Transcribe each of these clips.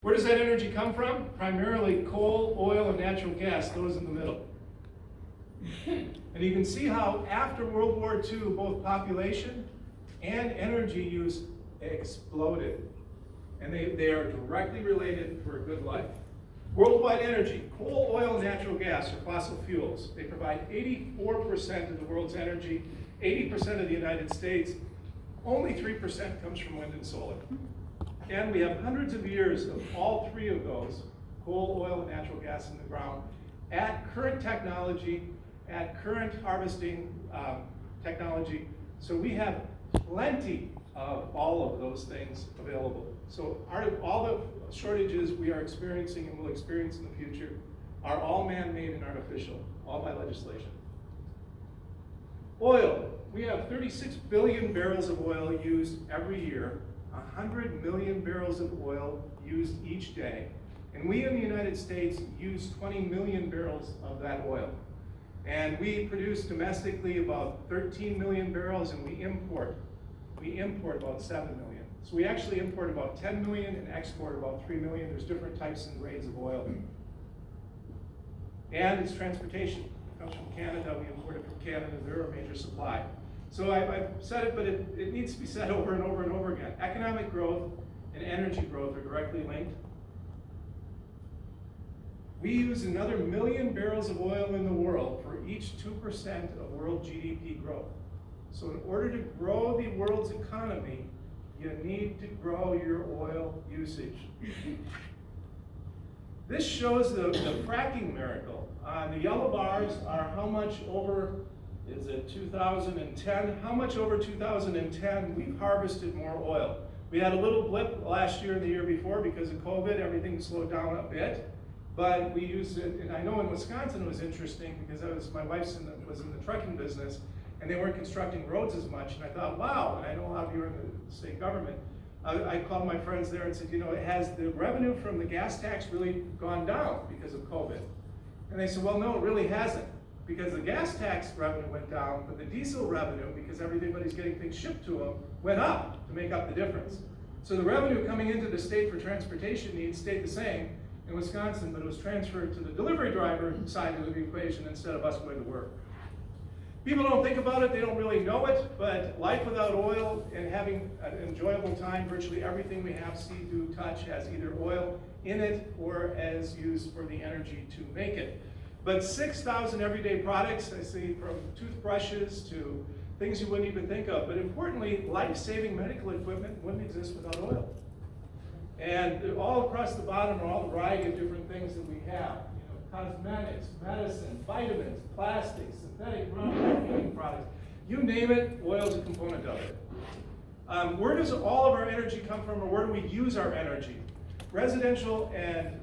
Where does that energy come from? Primarily coal, oil, and natural gas, those in the middle. And you can see how after World War II, both population and energy use exploded. And they are directly related for a good life. Worldwide energy, coal, oil, and natural gas are fossil fuels. They provide 84% of the world's energy, 80% of the United States. Only 3% comes from wind and solar. And we have hundreds of years of all three of those, coal, oil, and natural gas in the ground, at current technology, at current harvesting technology. So we have plenty of all of those things available. So all the shortages we are experiencing and will experience in the future are all man-made and artificial, all by legislation. Oil. We have 36 billion barrels of oil used every year, 100 million barrels of oil used each day, and we in the United States use 20 million barrels of that oil. And we produce domestically about 13 million barrels, and we import about 7 million. So we actually import about 10 million and export about 3 million. There's different types and grades of oil. And it's transportation. It comes from Canada. We import it from Canada. They're a major supply. So I've said it, but it needs to be said over and over and over again. Economic growth and energy growth are directly linked. We use another 1 million barrels of oil in the world for each 2% of world GDP growth. So in order to grow the world's economy, you need to grow your oil usage. This shows the fracking miracle. The yellow bars are how much over, is it 2010? How much over 2010 we've harvested more oil. We had a little blip last year and the year before because of COVID, everything slowed down a bit. But we used it, and I know in Wisconsin it was interesting because my wife was in the trucking business, and they weren't constructing roads as much, and I thought, wow, and I know a lot of you are in the state government. I called my friends there and said, you know, has the revenue from the gas tax really gone down because of COVID? And they said, well, no, it really hasn't, because the gas tax revenue went down, but the diesel revenue, because everybody's getting things shipped to them, went up to make up the difference. So the revenue coming into the state for transportation needs stayed the same in Wisconsin, but it was transferred to the delivery driver side of the equation instead of us going to work. People don't think about it, they don't really know it, but life without oil and having an enjoyable time, virtually everything we have, see, do, touch has either oil in it or as used for the energy to make it. But 6,000 everyday products, I see, from toothbrushes to things you wouldn't even think of. But importantly, life-saving medical equipment wouldn't exist without oil. And all across the bottom are all the variety of different things that we have. Cosmetics, medicine, vitamins, plastics, synthetic cleaning products. You name it, oil is a component of it. Where does all of our energy come from, or where do we use our energy? Residential and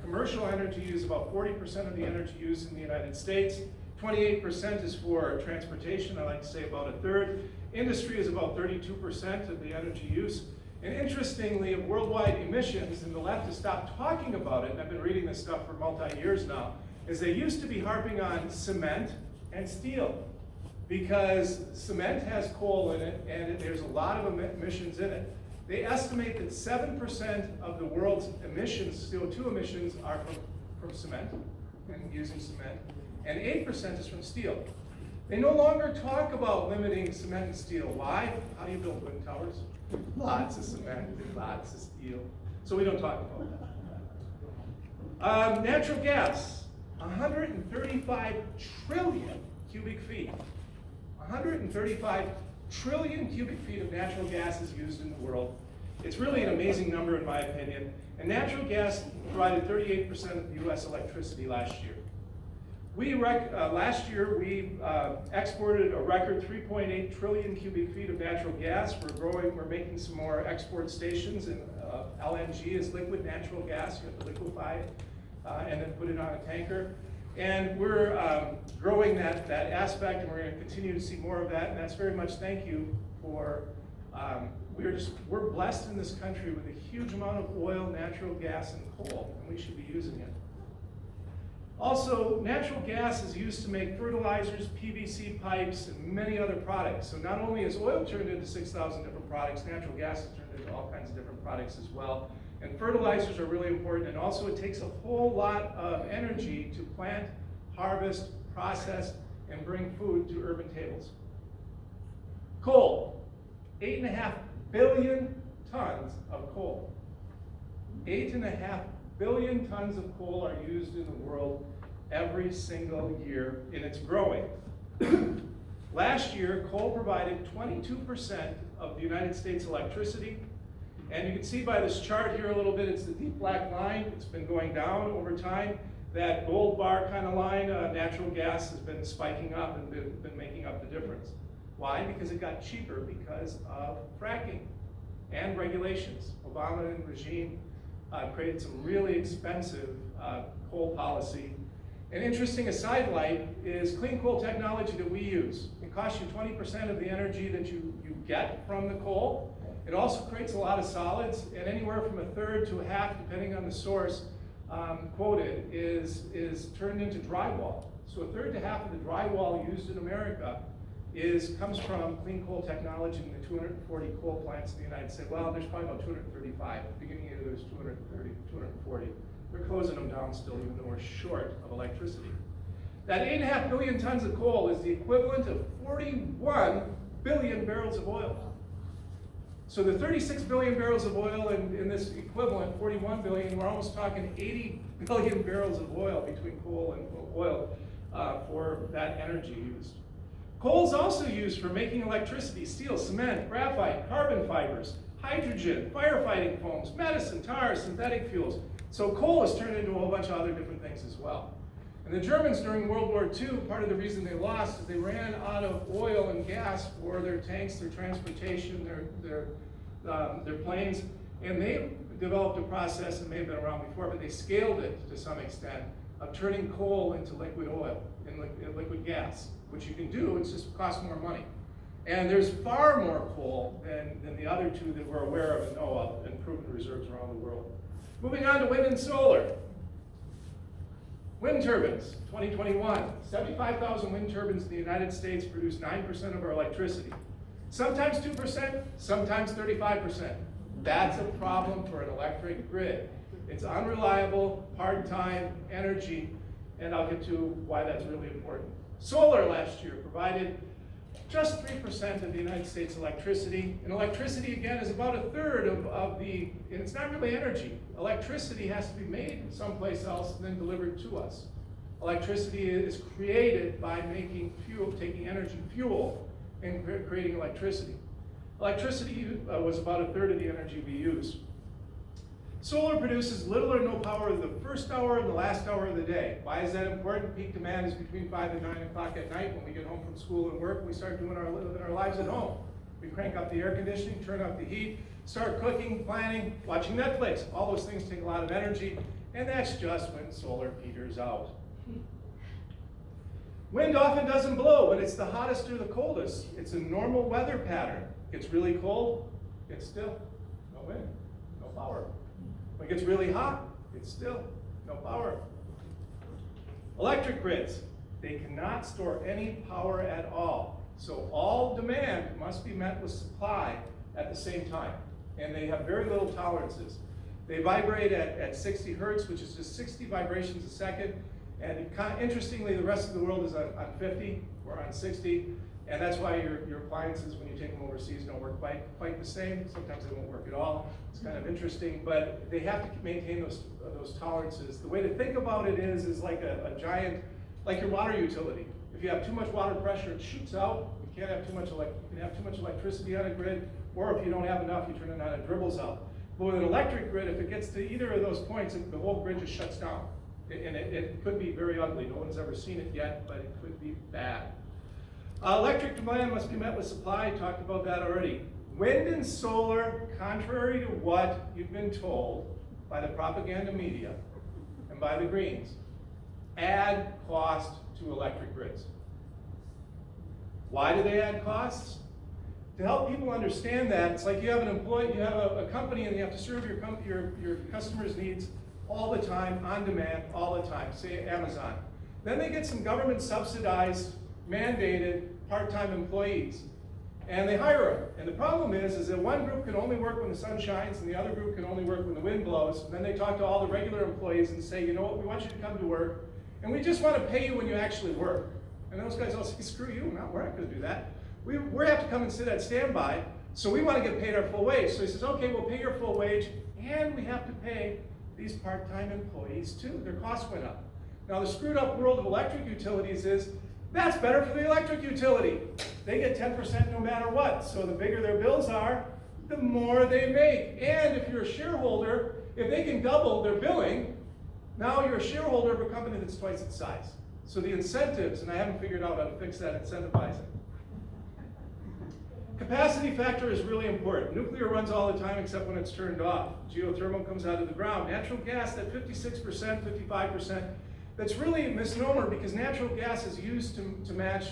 commercial energy use about 40% of the energy used in the United States. 28% is for transportation, I like to say about a third. Industry is about 32% of the energy use. And interestingly, of worldwide emissions, and the left has stopped talking about it, and I've been reading this stuff for multi-years now, is they used to be harping on cement and steel, because cement has coal in it, and there's a lot of emissions in it. They estimate that 7% of the world's emissions, CO2 emissions, are from cement, and using cement, and 8% is from steel. They no longer talk about limiting cement and steel. Why? How do you build wind towers? Lots of cement and lots of steel. So we don't talk about that. Natural gas, 135 trillion cubic feet. 135 trillion cubic feet of natural gas is used in the world. It's really an amazing number in my opinion. And natural gas provided 38% of the US electricity last year. Last year, we exported a record 3.8 trillion cubic feet of natural gas. We're making some more export stations, and LNG is liquid natural gas. You have to liquefy it and then put it on a tanker. And we're growing that aspect, and we're going to continue to see more of that. And that's very much thank you for, we're blessed in this country with a huge amount of oil, natural gas, and coal, and we should be using it. Also, natural gas is used to make fertilizers, PVC pipes, and many other products. So not only is oil turned into 6,000 different products, natural gas is turned into all kinds of different products as well. And fertilizers are really important, and also it takes a whole lot of energy to plant, harvest, process, and bring food to urban tables. Coal, 8.5 billion tons of coal. 8.5 billion tons of coal are used in the world every single year, and it's growing. Last year, coal provided 22% of the United States electricity. And you can see by this chart here a little bit, it's the deep black line. It's been going down over time. That gold bar kind of line, natural gas has been spiking up and been making up the difference. Why? Because it got cheaper because of fracking and regulations. Obama and regime created some really expensive coal policy. An interesting aside light is clean coal technology that we use. It costs you 20% of the energy that you get from the coal. It also creates a lot of solids, and anywhere from a third to a half, depending on the source quoted, is turned into drywall. So a third to half of the drywall used in America comes from clean coal technology in the 240 coal plants in the United States. Well, there's probably about 235. At the beginning of the year, there's 230, 240. We're closing them down still, even though we're short of electricity. That 8.5 billion tons of coal is the equivalent of 41 billion barrels of oil. So the 36 billion barrels of oil in this equivalent, 41 billion, we're almost talking 80 billion barrels of oil between coal and oil for that energy used. Coal is also used for making electricity, steel, cement, graphite, carbon fibers, hydrogen, firefighting foams, medicine, tires, synthetic fuels. So coal has turned into a whole bunch of other different things as well. And the Germans during World War II, part of the reason they lost is they ran out of oil and gas for their tanks, their transportation, their planes, and they developed a process, and may have been around before, but they scaled it to some extent, of turning coal into liquid oil, and liquid gas, which you can do, it just costs more money. And there's far more coal than the other two that we're aware of and know of, and proven reserves around the world. Moving on to wind and solar. Wind turbines, 2021. 75,000 wind turbines in the United States produce 9% of our electricity. Sometimes 2%, sometimes 35%. That's a problem for an electric grid. It's unreliable, part-time energy, and I'll get to why that's really important. Solar last year provided just 3% of the United States electricity. And electricity, again, is about a third of the, and it's not really energy. Electricity has to be made someplace else and then delivered to us. Electricity is created by making fuel, taking energy, fuel, and creating electricity. Electricity was about a third of the energy we use. Solar produces little or no power the first hour and the last hour of the day. Why is that important? Peak demand is between 5 and 9 o'clock at night when we get home from school and work. We start living our lives at home. We crank up the air conditioning, turn up the heat, start cooking, planning, watching Netflix. All those things take a lot of energy, and that's just when solar peters out. Wind often doesn't blow when it's the hottest or the coldest. It's a normal weather pattern. It's really cold, it's still, no wind, no power. When it gets really hot, it's still, no power. Electric grids, they cannot store any power at all. So all demand must be met with supply at the same time. And they have very little tolerances. They vibrate at 60 hertz, which is just 60 vibrations a second. And interestingly, the rest of the world is on 50, we're on 60. And that's why your appliances, when you take them overseas, don't work quite the same. Sometimes they won't work at all. It's kind of interesting, but they have to maintain those tolerances. The way to think about it is like a giant, like your water utility. If you have too much water pressure, it shoots out. You can't have too much. You can have too much electricity on a grid, or if you don't have enough, you turn it on, it dribbles out. But with an electric grid, if it gets to either of those points, the whole grid just shuts down, and it could be very ugly. No one's ever seen it yet, but it could be bad. Electric demand must be met with supply. I talked about that already. Wind and solar, contrary to what you've been told by the propaganda media and by the Greens, add cost to electric grids. Why do they add costs? To help people understand that, it's like you have an employee, you have a company, and you have to serve your customers' needs all the time, on demand, all the time, say Amazon. Then they get some government subsidized, mandated part-time employees. And they hire them. And the problem is that one group can only work when the sun shines and the other group can only work when the wind blows. And then they talk to all the regular employees and say, you know what, we want you to come to work, and we just want to pay you when you actually work. And those guys all say, screw you, no, we're not going to do that. We have to come and sit at standby, so we want to get paid our full wage. So he says, okay, we'll pay your full wage, and we have to pay these part-time employees too. Their costs went up. Now the screwed up world of electric utilities is, that's better for the electric utility. They get 10% no matter what. So the bigger their bills are, the more they make. And if you're a shareholder, if they can double their billing, now you're a shareholder of a company that's twice its size. So the incentives, and I haven't figured out how to fix that incentivizing. Capacity factor is really important. Nuclear runs all the time except when it's turned off. Geothermal comes out of the ground. Natural gas, that 56%, 55%, that's really a misnomer because natural gas is used to match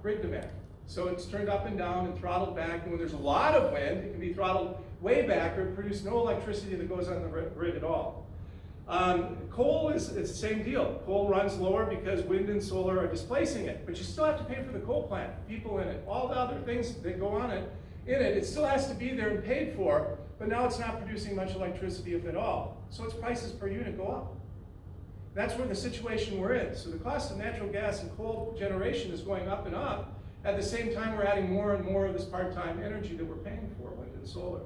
grid demand. So it's turned up and down and throttled back, and when there's a lot of wind, it can be throttled way back or produce no electricity that goes on the grid at all. Coal it's the same deal. Coal runs lower because wind and solar are displacing it, but you still have to pay for the coal plant, people in it, all the other things that go on it still has to be there and paid for, but now it's not producing much electricity, if at all. So its prices per unit go up. That's where the situation we're in. So the cost of natural gas and coal generation is going up and up. At the same time, we're adding more and more of this part-time energy that we're paying for, wind and solar.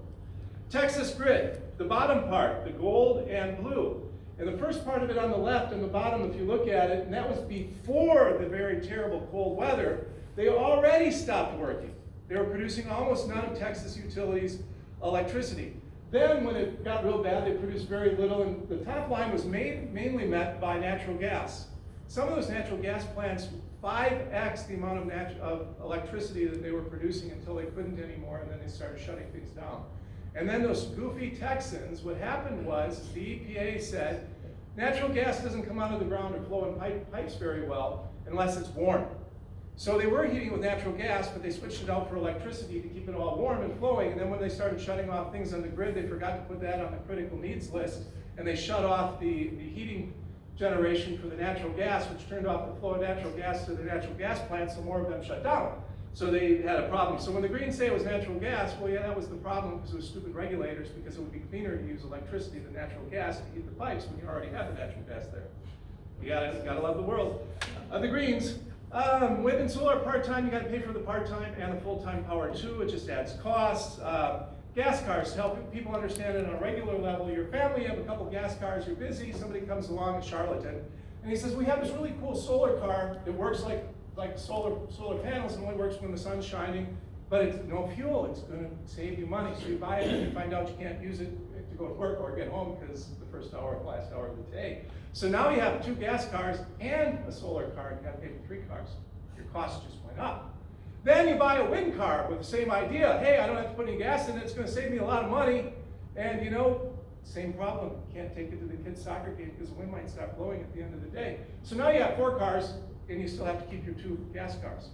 Texas grid, the bottom part, the gold and blue. And the first part of it on the left and the bottom, if you look at it, and that was before the very terrible cold weather, they already stopped working. They were producing almost none of Texas utilities' electricity. Then when it got real bad, they produced very little, and the top line was mainly met by natural gas. Some of those natural gas plants 5x the amount of electricity that they were producing until they couldn't anymore, and then they started shutting things down. And then those goofy Texans, what happened was the EPA said, natural gas doesn't come out of the ground or flow in pipes very well unless it's warm. So they were heating with natural gas, but they switched it out for electricity to keep it all warm and flowing. And then when they started shutting off things on the grid, they forgot to put that on the critical needs list, and they shut off the heating generation for the natural gas, which turned off the flow of natural gas to the natural gas plants, so more of them shut down. So they had a problem. So when the Greens say it was natural gas, well, yeah, that was the problem because it was stupid regulators, because it would be cleaner to use electricity than natural gas to heat the pipes when you already have the natural gas there. You gotta love the world. The Greens, wind and solar part-time, you gotta pay for the part-time and the full-time power too. It just adds costs. Gas cars, to help people understand it on a regular level. Your family, you have a couple gas cars, you're busy, somebody comes along, a charlatan, and he says, we have this really cool solar car that works like solar panels, and only works when the sun's shining, but it's no fuel, it's gonna save you money. So you buy it and you find out you can't use it to go to work or get home because the first hour, last hour of the day. So now you have 2 gas cars and a solar car, and you gotta pay for 3 cars. Your costs just went up. Then you buy a wind car with the same idea. Hey, I don't have to put any gas in it, it's gonna save me a lot of money. And you know, same problem. You can't take it to the kids' soccer game because the wind might stop blowing at the end of the day. So now you have 4 cars, and you still have to keep your 2 gas cars.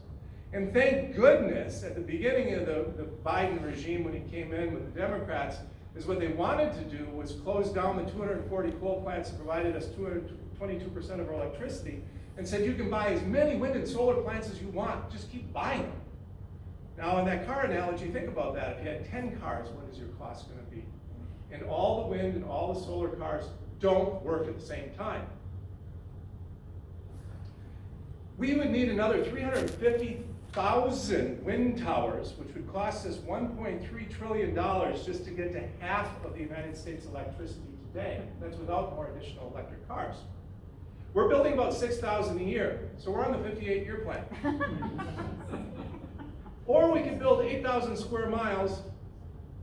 And thank goodness, at the beginning of the Biden regime, when he came in with the Democrats, is what they wanted to do was close down the 240 coal plants that provided us 22% of our electricity, and said you can buy as many wind and solar plants as you want, just keep buying them. Now in that car analogy, think about that. If you had 10 cars, what is your cost gonna be? And all the wind and all the solar cars don't work at the same time. We would need another 350,000 wind towers, which would cost us $1.3 trillion just to get to half of the United States electricity today. That's without more additional electric cars. We're building about 6,000 a year, so we're on the 58-year plan. Or we could build 8,000 square miles,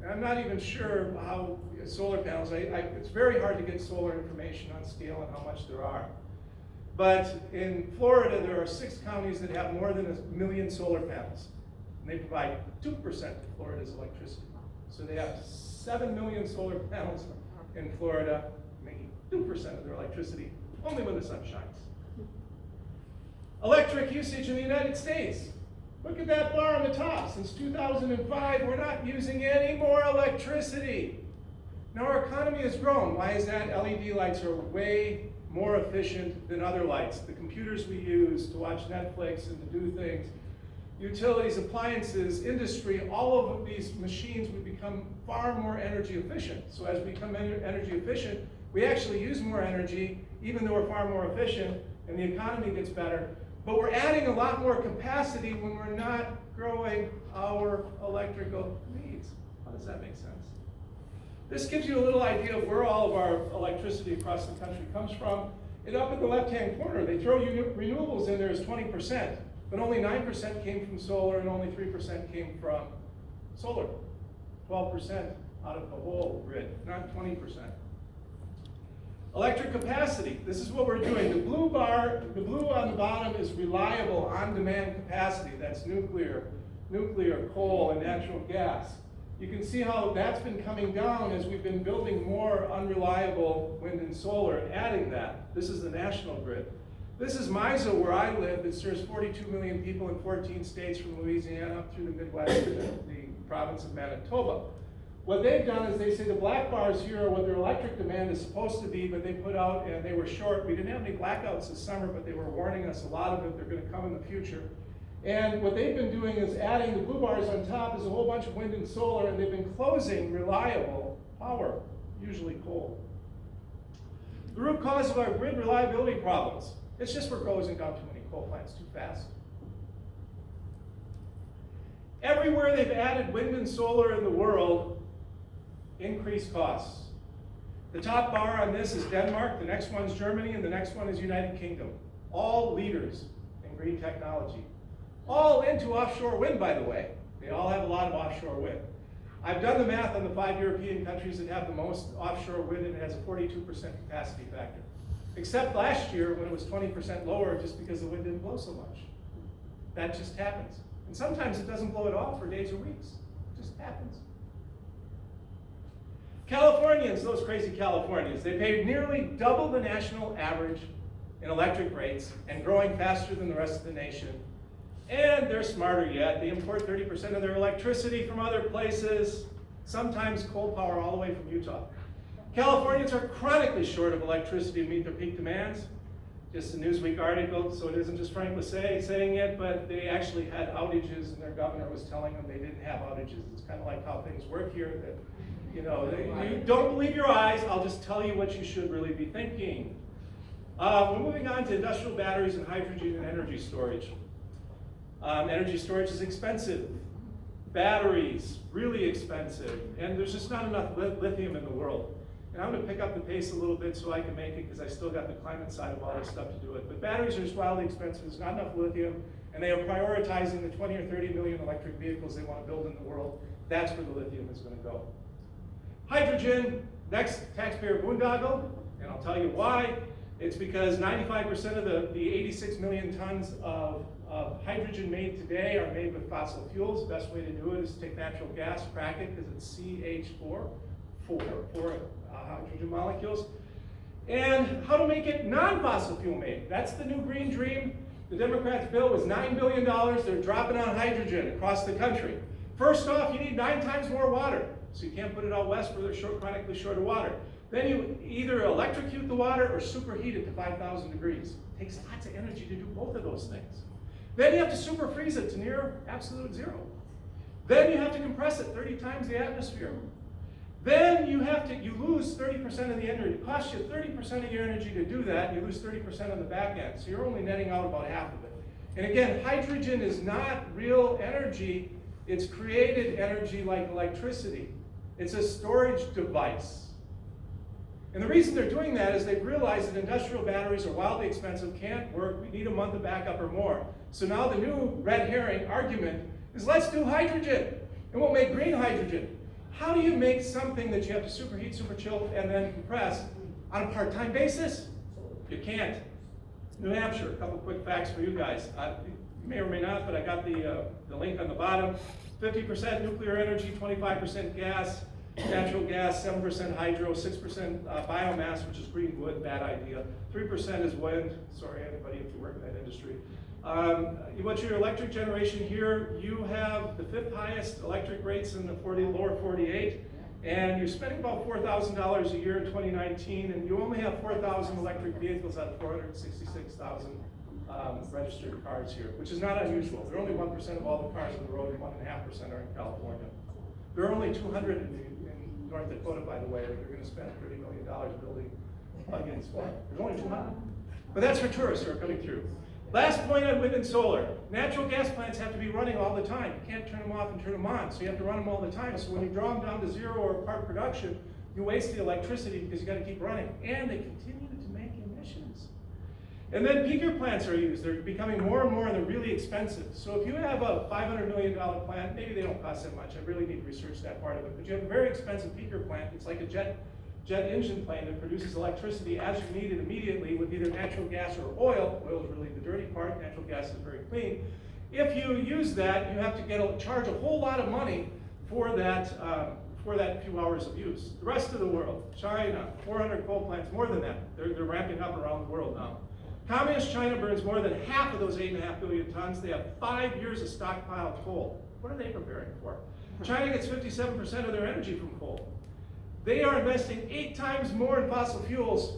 and I'm not even sure how solar panels, it's very hard to get solar information on scale and how much there are. But in Florida, there are 6 counties that have more than 1 million solar panels. And they provide 2% of Florida's electricity. So they have 7 million solar panels in Florida, making 2% of their electricity, only when the sun shines. Electric usage in the United States. Look at that bar on the top. Since 2005, we're not using any more electricity. Now our economy has grown. Why is that? LED lights are way more efficient than other lights. The computers we use to watch Netflix and to do things, utilities, appliances, industry, all of these machines would become far more energy efficient. So as we become energy efficient, we actually use more energy, even though we're far more efficient, and the economy gets better. But we're adding a lot more capacity when we're not growing our electrical needs. How does that make sense? This gives you a little idea of where all of our electricity across the country comes from. And up in the left-hand corner, they throw renewables in there as 20%, but only 9% came from solar and only 3% came from solar. 12% out of the whole grid, not 20%. Electric capacity, this is what we're doing. The blue bar, the blue on the bottom is reliable on-demand capacity. That's nuclear, coal, and natural gas. You can see how that's been coming down as we've been building more unreliable wind and solar and adding that. This is the national grid. This is MISO, where I live. It serves 42 million people in 14 states from Louisiana up through the Midwest to the province of Manitoba. What they've done is they say the black bars here are what their electric demand is supposed to be, but they put out, and they were short. We didn't have any blackouts this summer, but they were warning us a lot of it. They're going to come in the future. And what they've been doing is adding the blue bars on top is a whole bunch of wind and solar, and they've been closing reliable power, usually coal. The root cause of our grid reliability problems, it's just we're closing down too many coal plants too fast. Everywhere they've added wind and solar in the world, increased costs. The top bar on this is Denmark, the next one's Germany, and the next one is United Kingdom. All leaders in green technology. All into offshore wind, by the way. They all have a lot of offshore wind. I've done the math on the 5 European countries that have the most offshore wind, and it has a 42% capacity factor. Except last year when it was 20% lower just because the wind didn't blow so much. That just happens. And sometimes it doesn't blow at all for days or weeks. It just happens. Californians, those crazy Californians, they pay nearly double the national average in electric rates and growing faster than the rest of the nation. And they're smarter yet. They import 30% of their electricity from other places, sometimes coal power all the way from Utah. Californians are chronically short of electricity to meet their peak demands. Just a Newsweek article, so it isn't just Frank Lassay saying it, but they actually had outages, and their governor was telling them they didn't have outages. It's kind of like how things work here, that, you know, you don't believe your eyes, I'll just tell you what you should really be thinking. We're moving on to industrial batteries and hydrogen and energy storage. Energy storage is expensive. Batteries, really expensive. And there's just not enough lithium in the world. And I'm going to pick up the pace a little bit so I can make it, because I still got the climate side of all this stuff to do it. But batteries are just wildly expensive. There's not enough lithium. And they are prioritizing the 20 or 30 million electric vehicles they want to build in the world. That's where the lithium is going to go. Hydrogen, next taxpayer boondoggle. And I'll tell you why. It's because 95% of the 86 million tons of hydrogen made today are made with fossil fuels. The best way to do it is to take natural gas, crack it, because it's CH4, four hydrogen molecules. And how to make it non-fossil fuel made. That's the new green dream. The Democrats' bill was $9 billion. They're dropping on hydrogen across the country. First off, you need 9 times more water. So you can't put it out west where they're chronically short of water. Then you either electrocute the water or superheat it to 5,000 degrees. It takes lots of energy to do both of those things. Then you have to super freeze it to near absolute zero. Then you have to compress it 30 times the atmosphere. Then you lose 30% of the energy. It costs you 30% of your energy to do that, and you lose 30% on the back end. So you're only netting out about half of it. And again, hydrogen is not real energy. It's created energy like electricity. It's a storage device. And the reason they're doing that is they've realized that industrial batteries are wildly expensive, can't work, we need a month of backup or more. So now the new red herring argument is, let's do hydrogen, and we'll make green hydrogen. How do you make something that you have to superheat, super chill, and then compress on a part-time basis? You can't. New Hampshire, a couple quick facts for you guys. You may or may not, but I got the link on the bottom. 50% nuclear energy, 25% gas, natural gas, 7% hydro, 6% biomass, which is green wood, bad idea. 3% is wind. Sorry, anybody if you work in that industry. What's your electric generation here? You have the 5th highest electric rates in the lower 48, and you're spending about $4,000 a year in 2019, and you only have 4,000 electric vehicles out of 466,000 registered cars here, which is not unusual. There are only 1% of all the cars on the road, and 1.5% are in California. There are only 200 in North Dakota, by the way, that they're going to spend $30 million building plug-ins for. There's only 200. But that's for tourists who are coming through. Last point on wind and solar. Natural gas plants have to be running all the time. You can't turn them off and turn them on, so you have to run them all the time. So when you draw them down to zero or part production, you waste the electricity because you got to keep running. And they continue to make emissions. And then peaker plants are used. They're becoming more and more, and they're really expensive. So if you have a $500 million plant, maybe they don't cost that much. I really need to research that part of it. But you have a very expensive peaker plant. It's like a jet engine plane that produces electricity as you need it immediately with either natural gas or oil. Oil is really the dirty part. Natural gas is very clean. If you use that, you have to charge a whole lot of money for that few hours of use. The rest of the world, China, 400 coal plants, more than that. They're ramping up around the world now. Communist China burns more than half of those 8.5 billion tons. They have 5 years of stockpiled coal. What are they preparing for? China gets 57% of their energy from coal. They are investing 8 times more in fossil fuels,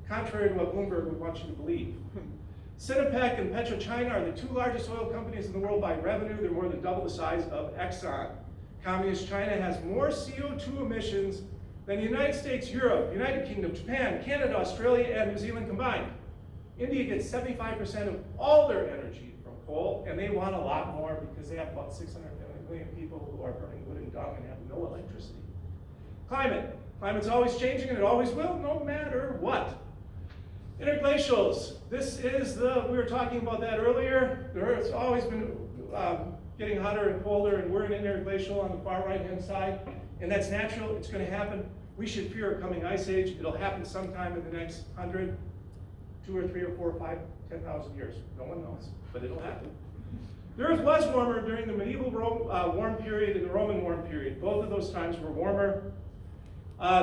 contrary to what Bloomberg would want you to believe. Sinopec and PetroChina are the 2 largest oil companies in the world by revenue. They're more than double the size of Exxon. Communist China has more CO2 emissions than the United States, Europe, United Kingdom, Japan, Canada, Australia, and New Zealand combined. India gets 75% of all their energy from coal, and they want a lot more because they have about 600 million people who are burning wood and dung and have no electricity. Climate. Climate's always changing, and it always will, no matter what. Interglacials. This is we were talking about that earlier. The Earth's always been getting hotter and colder, and we're in an interglacial on the far right-hand side, and that's natural. It's going to happen. We should fear a coming ice age. It'll happen sometime in the next 100, 2 or 3 or 4 or 5, 10,000 years. No one knows, but it'll happen. The Earth was warmer during the medieval warm period and the Roman warm period. Both of those times were warmer.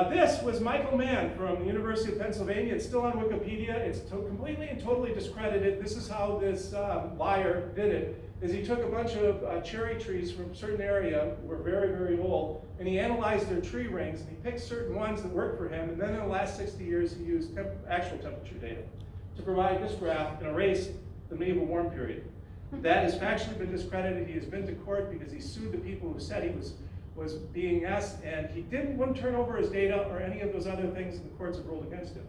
This was Michael Mann from the University of Pennsylvania. It's still on Wikipedia. It's completely and totally discredited. This is how this liar did it. Is he took a bunch of cherry trees from a certain area, were very, very old, and he analyzed their tree rings, and he picked certain ones that worked for him, and then in the last 60 years he used actual temperature data to provide this graph and erase the medieval warm period. That has factually been discredited. He has been to court because he sued the people who said he was BS, and he wouldn't turn over his data or any of those other things, and the courts have ruled against him.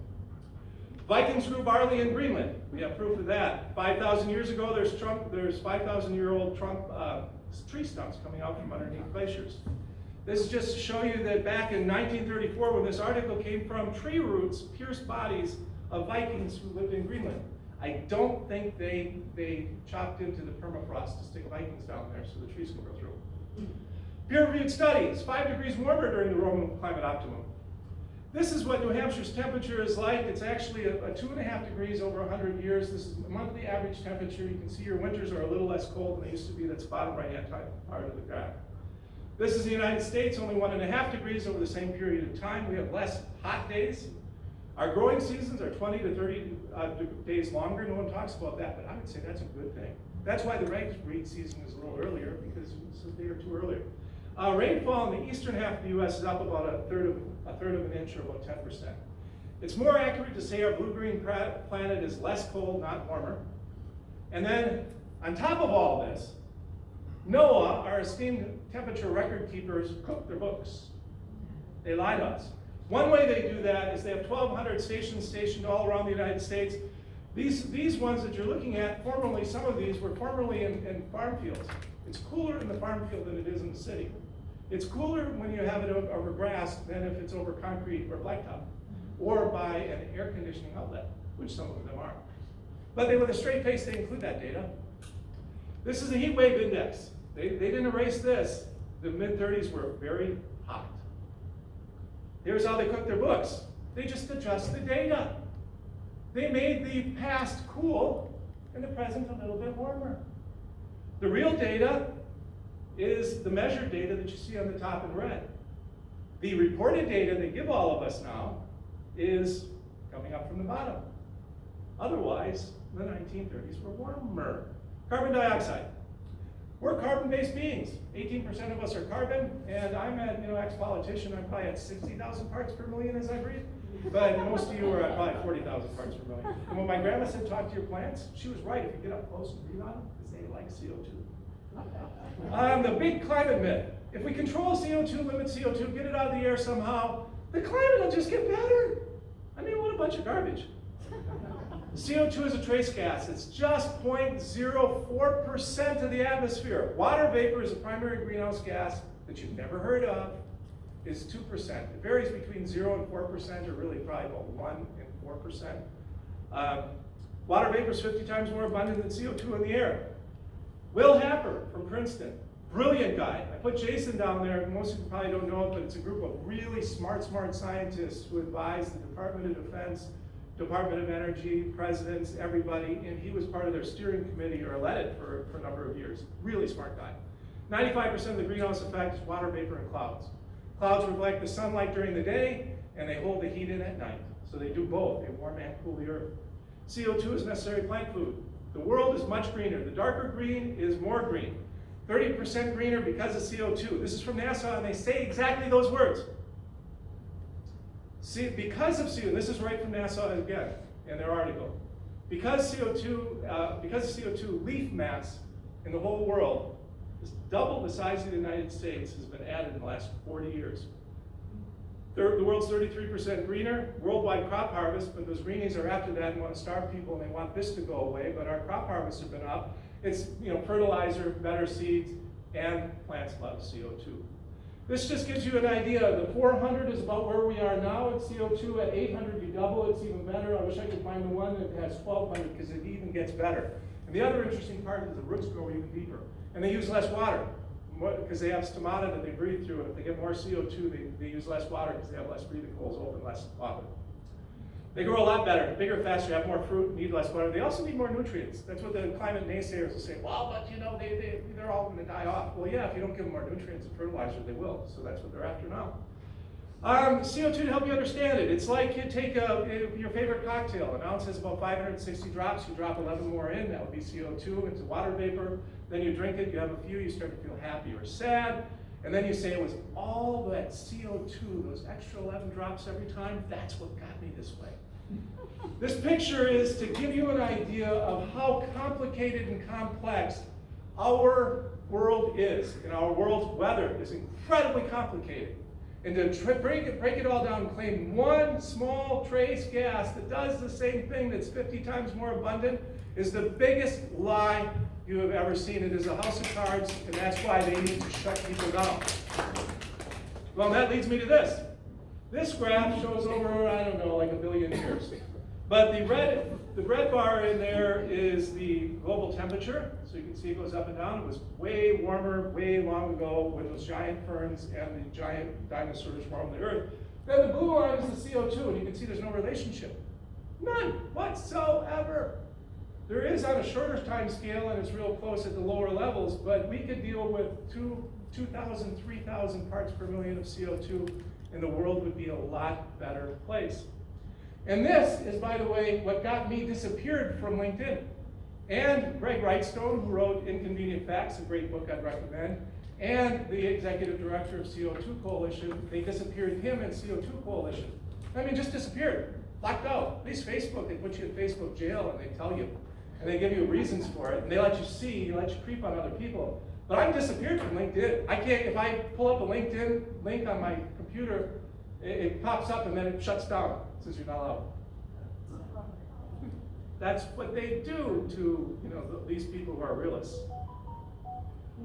Vikings grew barley in Greenland. We have proof of that. 5,000 years ago, there's 5,000-year-old trunk tree stumps coming out from underneath glaciers. This is just to show you that back in 1934, when this article came from, tree roots pierced bodies of Vikings who lived in Greenland. I don't think they chopped into the permafrost to stick Vikings down there so the trees can grow through. Peer-reviewed studies, 5 degrees warmer during the Roman climate optimum. This is what New Hampshire's temperature is like. It's actually a 2.5 degrees over 100 years. This is the monthly average temperature. You can see your winters are a little less cold than they used to be. That's bottom right-hand part of the graph. This is the United States, only 1.5 degrees over the same period of time. We have less hot days. Our growing seasons are 20 to 30 days longer. No one talks about that, but I would say that's a good thing. That's why the rapeseed season is a little earlier, because it's a day or two earlier. Rainfall in the eastern half of the U.S. is up about a third of an inch, or about 10%. It's more accurate to say our blue-green planet is less cold, not warmer. And then, on top of all this, NOAA, our esteemed temperature record keepers, cook their books. They lie to us. One way they do that is they have 1,200 stations stationed all around the United States. These ones that you're looking at, formerly, some of these were formerly in farm fields. It's cooler in the farm field than it is in the city. It's cooler when you have it over grass than if it's over concrete or blacktop, or by an air conditioning outlet, which some of them are. But with a straight face, they include that data. This is a heat wave index. They didn't erase this. The mid-30s were very hot. Here's how they cook their books. They just adjust the data. They made the past cool and the present a little bit warmer. The real data is the measured data that you see on the top in red. The reported data they give all of us now is coming up from the bottom. Otherwise, the 1930s were warmer. Carbon dioxide. We're carbon-based beings. 18% of us are carbon, and I'm an ex-politician. I'm probably at 60,000 parts per million as I breathe. But most of you are at probably 40,000 parts per million. And when my grandma said talk to your plants, she was right if you get up close and breathe on them, because they like CO2. The big climate myth. If we control CO2, limit CO2, get it out of the air somehow, the climate will just get better. I mean, what a bunch of garbage. CO2 is a trace gas. It's just 0.04% of the atmosphere. Water vapor is a primary greenhouse gas that you've never heard of, is 2%. It varies between 0 and 4%, or really probably about 1 and 4%. Water vapor is 50 times more abundant than CO2 in the air. Will Happer from Princeton, brilliant guy. I put Jason down there. Most of you probably don't know it, but it's a group of really smart scientists who advise the Department of Defense, Department of Energy, presidents, everybody, and he was part of their steering committee, or led it for a number of years. Really smart guy. 95% of the greenhouse effect is water vapor and clouds. Clouds reflect the sunlight during the day, and they hold the heat in at night. So they do both. They warm and cool the earth. CO2 is necessary plant food. The world is much greener. The darker green is more green. 30% greener because of CO2. This is from NASA, and they say exactly those words. See, because of CO2, this is right from NASA again in their article. Because of CO2, leaf mass in the whole world is double the size of the United States has been added in the last 40 years. The world's 33% greener. Worldwide crop harvest, but those greenies are after that and want to starve people, and they want this to go away, but our crop harvests have been up. It's fertilizer, better seeds, and plants love CO2. This just gives you an idea. The 400 is about where we are now at CO2. At 800, you double, it's even better. I wish I could find the one that has 1200, because it even gets better. And the other interesting part is the roots grow even deeper. And they use less water, because they have stomata that they breathe through, and if they get more CO2, they use less water because they have less breathing holes open less often. They grow a lot better, bigger, faster, have more fruit, need less water. They also need more nutrients. That's what the climate naysayers will say, well, but they're all going to die off. Well, yeah, if you don't give them more nutrients and fertilizer, they will. So that's what they're after now. CO2, to help you understand it, it's like you take your favorite cocktail. An ounce has about 560 drops. You drop 11 more in, that would be CO2. It's water vapor. Then you drink it, you have a few, you start to feel happy or sad. And then you say, it was all that CO2, those extra 11 drops every time, that's what got me this way. This picture is to give you an idea of how complicated and complex our world is. And our world's weather is incredibly complicated. And to break it all down and claim one small trace gas that does the same thing that's 50 times more abundant is the biggest lie you have ever seen. It is a house of cards, and that's why they need to shut people down. Well, that leads me to this. This graph shows over, I don't know, like 1 billion years. But the red bar in there is the global temperature. So you can see it goes up and down. It was way warmer, way long ago when those giant ferns and the giant dinosaurs roamed the earth. Then the blue line is the CO2, and you can see there's no relationship. None whatsoever. There is on a shorter time scale, and it's real close at the lower levels, but we could deal with 2,000, 3,000 parts per million of CO2, and the world would be a lot better place. And this is, by the way, what got me disappeared from LinkedIn. And Greg Wrightstone, who wrote Inconvenient Facts, a great book I'd recommend, and the executive director of CO2 Coalition, they disappeared him and CO2 Coalition. I mean, just disappeared, locked out. At least Facebook, they put you in Facebook jail and they tell you. And they give you reasons for it, and they let you see, they let you creep on other people. But I'm disappeared from LinkedIn. I can't, if I pull up a LinkedIn link on my computer, it pops up and then it shuts down, since you're not allowed. That's what they do to these people who are realists.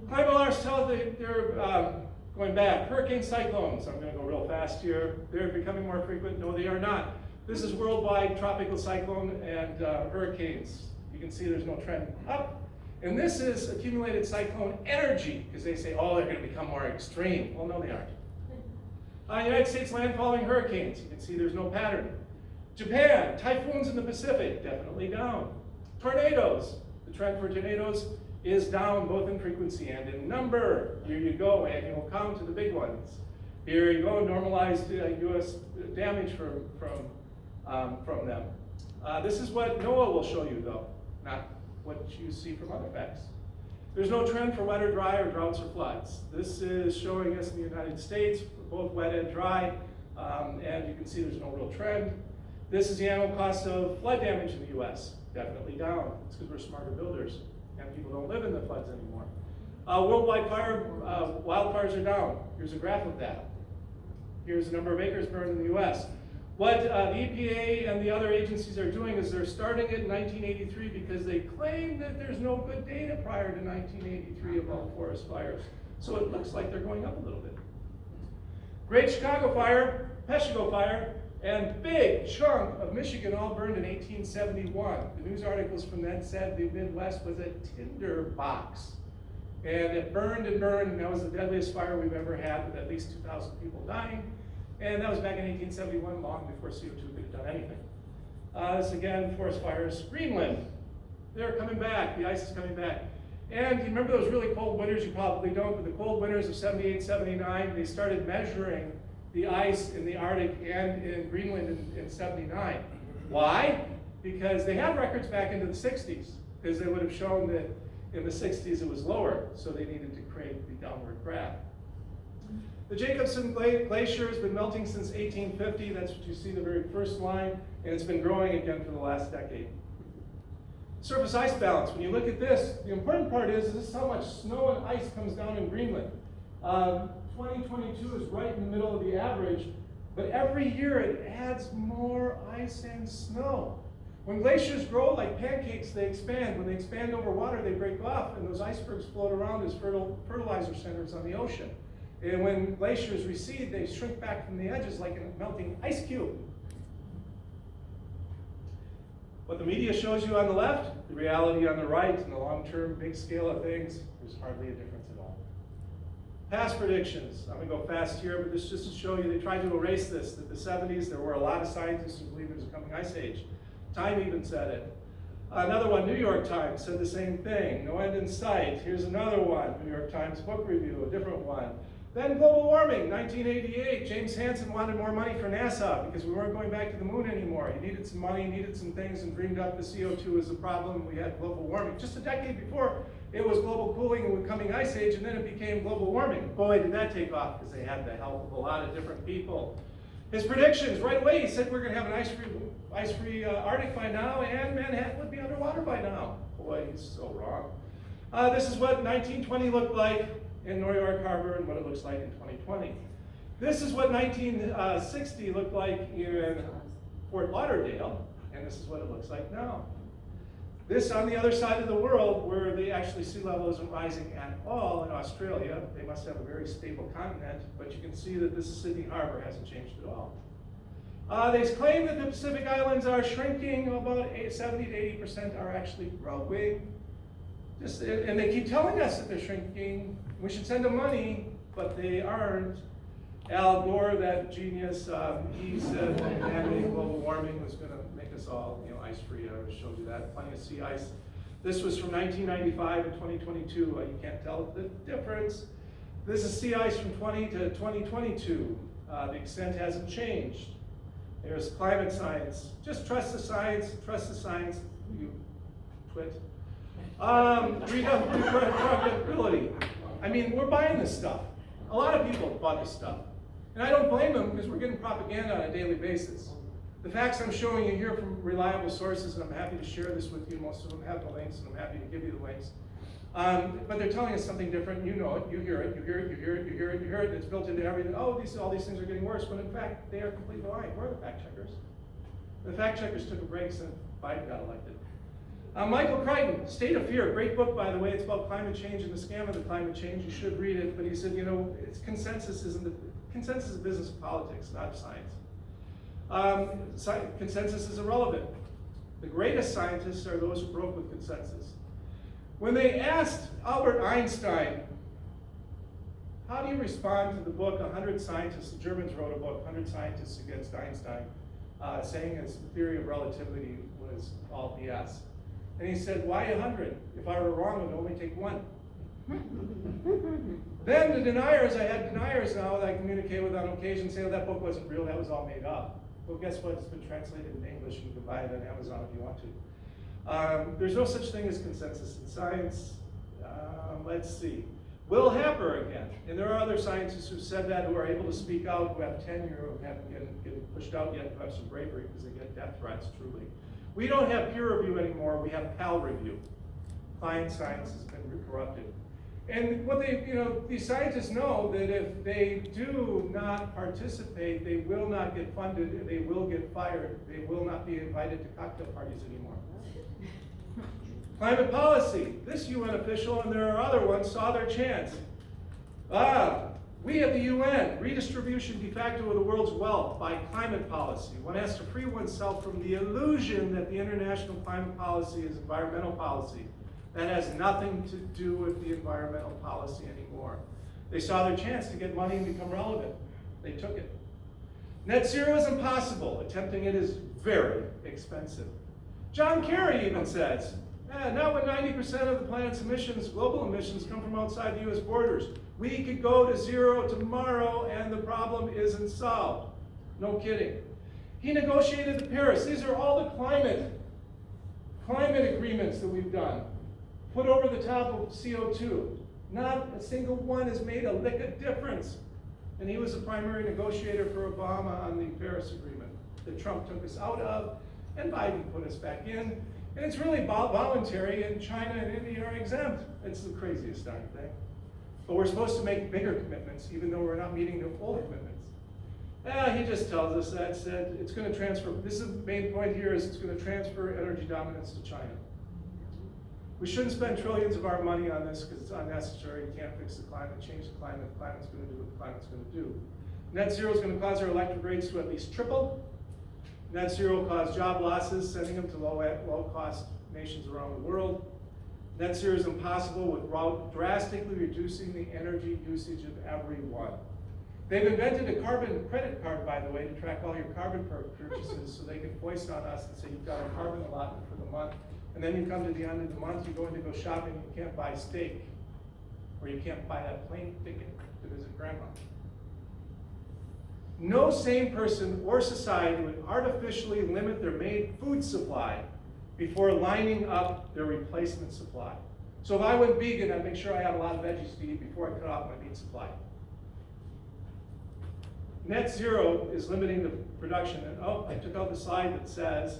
Climate alarms tell they're going back. Hurricane cyclones, I'm going to go real fast here. They're becoming more frequent. No, they are not. This is worldwide tropical cyclone and hurricanes. You can see there's no trend up. And this is accumulated cyclone energy, because they say, oh, they're going to become more extreme. Well, no, they aren't. United States landfalling hurricanes. You can see there's no pattern. Japan, typhoons in the Pacific, definitely down. Tornadoes. The trend for tornadoes is down both in frequency and in number. Here you go, annual count to the big ones. Here you go, normalized U.S. damage from them. This is what NOAA will show you, though, not what you see from other facts. There's no trend for wet or dry or droughts or floods. This is showing us in the United States, both wet and dry. And you can see there's no real trend. This is the annual cost of flood damage in the US, definitely down. It's because we're smarter builders and people don't live in the floods anymore. Worldwide wildfires are down. Here's a graph of that. Here's the number of acres burned in the US. What the EPA and the other agencies are doing is they're starting it in 1983 because they claim that there's no good data prior to 1983 about forest fires. So it looks like they're going up a little bit. Great Chicago Fire, Peshtigo Fire, and big chunk of Michigan all burned in 1871. The news articles from then said the Midwest was a tinder box. And it burned and burned, and that was the deadliest fire we've ever had with at least 2,000 people dying. And that was back in 1871, long before CO2 could have done anything. This again, forest fires. Greenland, they're coming back, the ice is coming back. And you remember those really cold winters? You probably don't, but the cold winters of 78, 79, they started measuring the ice in the Arctic and in Greenland in 79. Why? Because they have records back into the 60s, because they would have shown that in the 60s it was lower, so they needed to create the downward graph. The Jacobsen Glacier has been melting since 1850. That's what you see, the very first line, and it's been growing again for the last decade. Surface ice balance. When you look at this, the important part is this is how much snow and ice comes down in Greenland. 2022 is right in the middle of the average, but every year it adds more ice and snow. When glaciers grow like pancakes, they expand. When they expand over water, they break off, and those icebergs float around as fertilizer centers on the ocean. And when glaciers recede, they shrink back from the edges like a melting ice cube. What the media shows you on the left, the reality on the right, and the long-term big scale of things, there's hardly a difference at all. Past predictions. I'm going to go fast here, but this just to show you, they tried to erase this. That the 70s, there were a lot of scientists who believed there was a coming ice age. Time even said it. Another one, New York Times, said the same thing. No end in sight. Here's another one, New York Times book review, a different one. Then global warming, 1988. James Hansen wanted more money for NASA because we weren't going back to the moon anymore. He needed some money, needed some things, and dreamed up the CO2 as a problem. We had global warming. Just a decade before, it was global cooling and coming ice age, and then it became global warming. Boy, did that take off because they had the help of a lot of different people. His predictions, right away, he said we're going to have an ice-free Arctic by now, and Manhattan would be underwater by now. Boy, he's so wrong. This is what 1920 looked like in New York Harbor and what it looks like in 2020. This is what 1960 looked like in Fort Lauderdale, and this is what it looks like now. This on the other side of the world, where they actually sea level isn't rising at all in Australia. They must have a very stable continent, but you can see that this Sydney Harbor hasn't changed at all. They claim that the Pacific Islands are shrinking, about 70 to 80% are actually growing. And they keep telling us that they're shrinking. We should send them money, but they aren't. Al Gore, that genius, he said that man-made global warming was going to make us all, ice-free. I already showed you that. Plenty of sea ice. This was from 1995 and 2022. You can't tell the difference. This is sea ice from 20 to 2022. The extent hasn't changed. There's climate science. Just trust the science. Trust the science. You twit. Reproducibility. I mean, we're buying this stuff. A lot of people bought this stuff. And I don't blame them because we're getting propaganda on a daily basis. The facts I'm showing you here from reliable sources, and I'm happy to share this with you. Most of them have the links, and I'm happy to give you the links. But they're telling us something different. You know it, you hear it, you hear it, you hear it, you hear it, you hear it. It's built into everything. Oh, all these things are getting worse, when in fact, they are completely lying. Where are the fact checkers? The fact checkers took a break since Biden got elected. Michael Crichton, State of Fear, great book, by the way. It's about climate change and the scam of the climate change. You should read it. But he said, it's consensus is business of politics, not of science. Consensus is irrelevant. The greatest scientists are those who broke with consensus. When they asked Albert Einstein, how do you respond to the book 100 Scientists, the Germans wrote a book, 100 Scientists Against Einstein, saying his theory of relativity was all BS. And he said, why 100? If I were wrong, it would only take one. Then the deniers, I had deniers now that I communicate with on occasion, say, that book wasn't real, that was all made up. Well, guess what? It's been translated in English, and you can buy it on Amazon if you want to. There's no such thing as consensus in science. Let's see. Will Happer again, and there are other scientists who said that, who are able to speak out, who have tenure, who haven't getting pushed out yet, who have some bravery because they get death threats, truly. We don't have peer review anymore, we have PAL review. Client science has been corrupted. And what these scientists know that if they do not participate, they will not get funded, they will get fired, they will not be invited to cocktail parties anymore. Climate policy. This UN official, and there are other ones, saw their chance. We at the UN, redistribution de facto of the world's wealth by climate policy. One has to free oneself from the illusion that the international climate policy is environmental policy. That has nothing to do with the environmental policy anymore. They saw their chance to get money and become relevant. They took it. Net zero is impossible. Attempting it is very expensive. John Kerry even says, not when 90% of the planet's emissions, global emissions, come from outside the US borders. We could go to zero tomorrow and the problem isn't solved. No kidding. He negotiated the Paris. These are all the climate agreements that we've done. Put over the top of CO2. Not a single one has made a lick of difference. And he was the primary negotiator for Obama on the Paris Agreement that Trump took us out of and Biden put us back in. And it's really voluntary, and China and India are exempt. It's the craziest darn thing. But we're supposed to make bigger commitments, even though we're not meeting the full commitments. He just tells us that it's going to transfer. This is the main point here: is it's going to transfer energy dominance to China. We shouldn't spend trillions of our money on this because it's unnecessary. You can't fix the climate, change the climate. The climate's going to do what the climate's going to do. Net zero is going to cause our electric rates to at least triple. Net zero will cause job losses, sending them to low-cost nations around the world. Net zero is impossible without drastically reducing the energy usage of everyone. They've invented a carbon credit card, by the way, to track all your carbon purchases so they can foist on us and say you've got a carbon allotment for the month. And then you come to the end of the month, you're going to go shopping, you can't buy steak, or you can't buy that plane ticket to visit grandma. No sane person or society would artificially limit their made food supply before lining up their replacement supply. So if I went vegan, I'd make sure I have a lot of veggies to eat before I cut off my meat supply. Net zero is limiting the production. And I took out the slide that says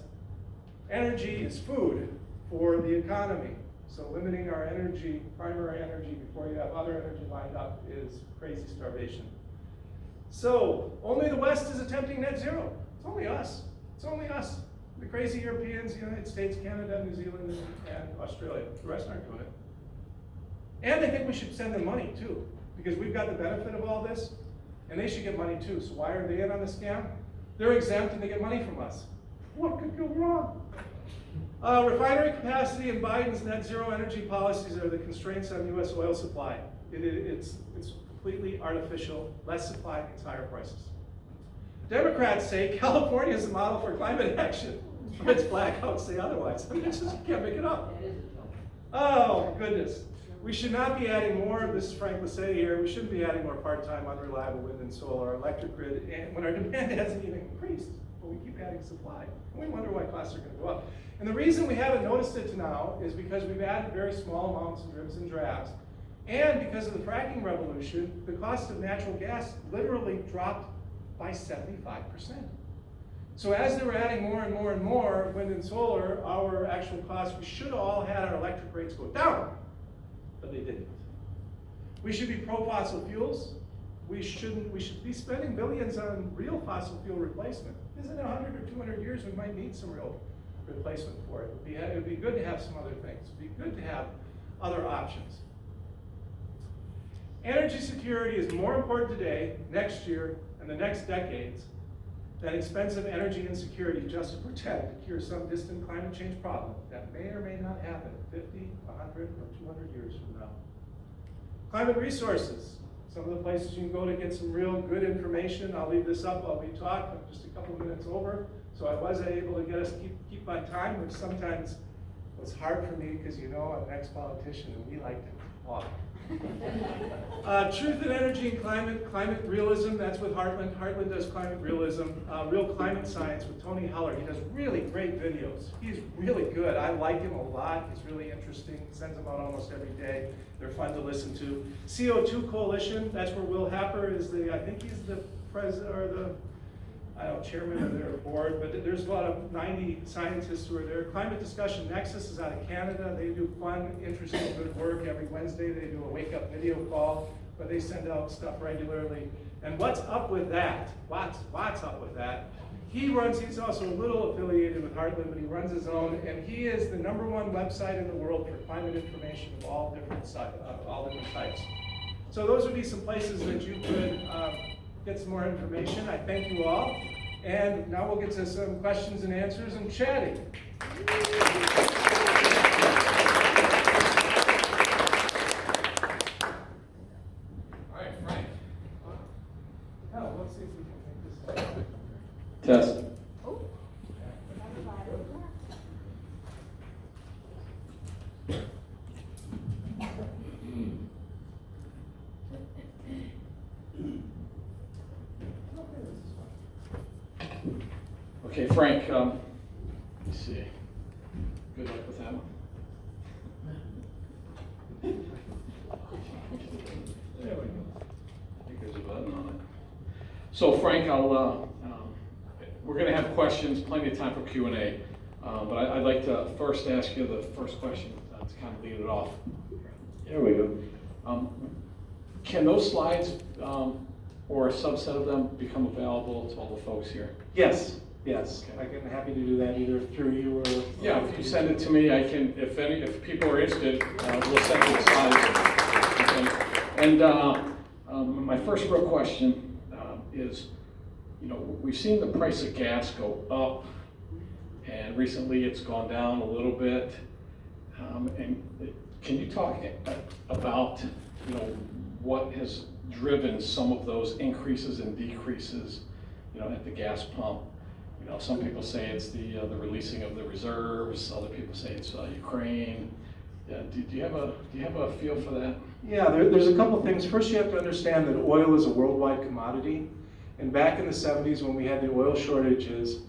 energy is food for the economy. So limiting our energy, primary energy, before you have other energy lined up is crazy starvation. So only the West is attempting net zero. It's only us. It's only us. The crazy Europeans, the United States, Canada, New Zealand, and Australia. The rest aren't doing it. And they think we should send them money too, because we've got the benefit of all this, and they should get money too. So why are they in on the scam? They're exempt and they get money from us. What could go wrong? Refinery capacity and Biden's net zero energy policies are the constraints on U.S. oil supply. It's completely artificial. Less supply means higher prices. Democrats say California is the model for climate action. Its blackouts say otherwise. I mean, it's just, you can't make it up. Oh, goodness. We should not be adding more, this is Frank Lassay here, we shouldn't be adding more part-time, unreliable wind and solar electric grid and when our demand hasn't even increased. But we keep adding supply. And we wonder why costs are going to go up. And the reason we haven't noticed it to now is because we've added very small amounts of dribs and drabs. And because of the fracking revolution, the cost of natural gas literally dropped by 75%. So as they were adding more and more and more wind and solar, our actual costs, we should have all had our electric rates go down, but they didn't. We should be pro-fossil fuels. We should be spending billions on real fossil fuel replacement. Isn't it 100 or 200 years we might need some real replacement for it? It would be good to have some other things. It would be good to have other options. Energy security is more important today, next year, and the next decades than expensive energy insecurity just to pretend to cure some distant climate change problem that may or may not happen 50, 100, or 200 years from now. Climate resources. Some of the places you can go to get some real good information. I'll leave this up while we talk. I'm just a couple minutes over. So I was able to get us keep my time, which sometimes was hard for me because you know I'm an ex-politician and we like to Why? Truth and Energy and Climate Realism, that's with Heartland. Heartland does climate realism. Real Climate Science with Tony Heller. He does really great videos. He's really good. I like him a lot. He's really interesting. He sends them out almost every day. They're fun to listen to. CO2 Coalition, that's where Will Happer is I think he's the president or the chairman of their board, but there's a lot of 90 scientists who are there. Climate Discussion Nexus is out of Canada. They do fun, interesting, good work. Every Wednesday they do a wake-up video call, but they send out stuff regularly. And What's Up With That? What's Up With That? He's also a little affiliated with Heartland, but he runs his own, and he is the #1 website in the world for climate information of all different types. So those would be some places that you could get some more information. I thank you all. And now we'll get to some questions and answers and chatting. All right, Frank. Oh, let's see if we can make this. Test. Okay, Frank, let's see. Good luck with that one. There we go. I think there's a button on it. So Frank, we're going to have questions, plenty of time for Q&A, but I'd like to first ask you the first question to kind of lead it off. There we go. Can those slides or a subset of them become available to all the folks here? Yes. Okay. I'm happy to do that either through you or. Yeah, if you send it to me, I can. If people are interested, we'll send you the slides. Okay. And my first real question is, we've seen the price of gas go up, and recently it's gone down a little bit. And can you talk about, what has driven some of those increases and decreases, at the gas pump? Some people say it's the releasing of the reserves. Other people say it's Ukraine. Yeah, do you have a feel for that? Yeah, there's a couple things. First, you have to understand that oil is a worldwide commodity. And back in the 70s, when we had the oil shortages,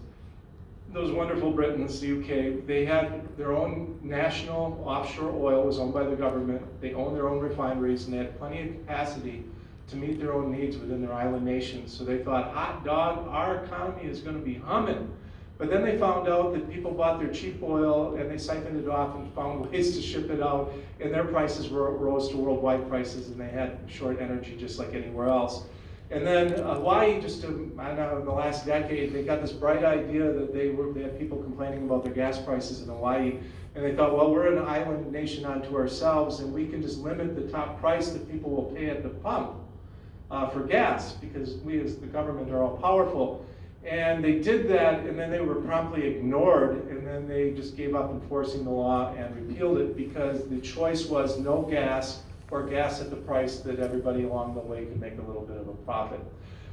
those wonderful Britons, the UK, they had their own national offshore oil, was owned by the government. They owned their own refineries, and they had plenty of capacity to meet their own needs within their island nations. So they thought, hot dog, our economy is going to be humming. But then they found out that people bought their cheap oil and they siphoned it off and found ways to ship it out, and their prices rose to worldwide prices, and they had short energy just like anywhere else. And then Hawaii, I don't know, in the last decade, they got this bright idea that they had people complaining about their gas prices in Hawaii, and they thought, well, we're an island nation unto ourselves, and we can just limit the top price that people will pay at the pump for gas, because we as the government are all powerful. And they did that, and then they were promptly ignored, and then they just gave up enforcing the law and repealed it, because the choice was no gas, or gas at the price that everybody along the way could make a little bit of a profit.